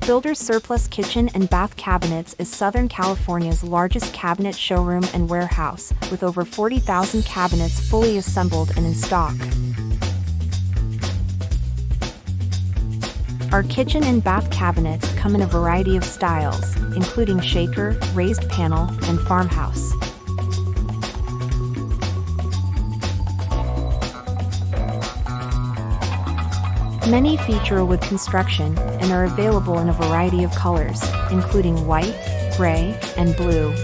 Builder's Surplus Kitchen and Bath Cabinets is Southern California's largest cabinet showroom and warehouse, with over 40,000 cabinets fully assembled and in stock. Our kitchen and bath cabinets come in a variety of styles, including shaker, raised panel, and farmhouse. Many feature wood construction and are available in a variety of colors, including white, gray, and blue.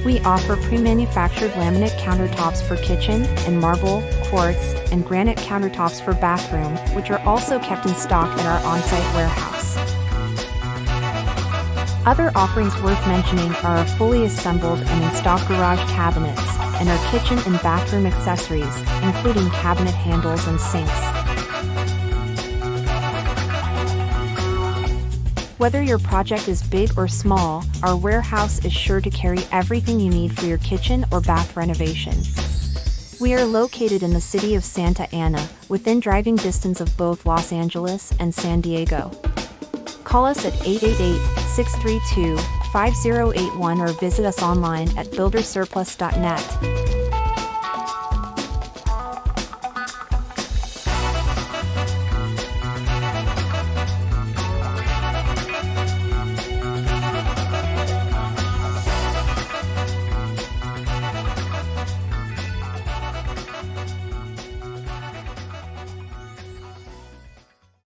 We offer pre-manufactured laminate countertops for kitchen and marble, quartz, and granite countertops for bathroom, which are also kept in stock at our on-site warehouse. Other offerings worth mentioning are our fully assembled and in-stock garage cabinets and our kitchen and bathroom accessories, including cabinet handles and sinks. Whether your project is big or small, our warehouse is sure to carry everything you need for your kitchen or bath renovation. We are located in the city of Santa Ana, within driving distance of both Los Angeles and San Diego. Call us at 888-632-5081 or visit us online at buildersurplus.net.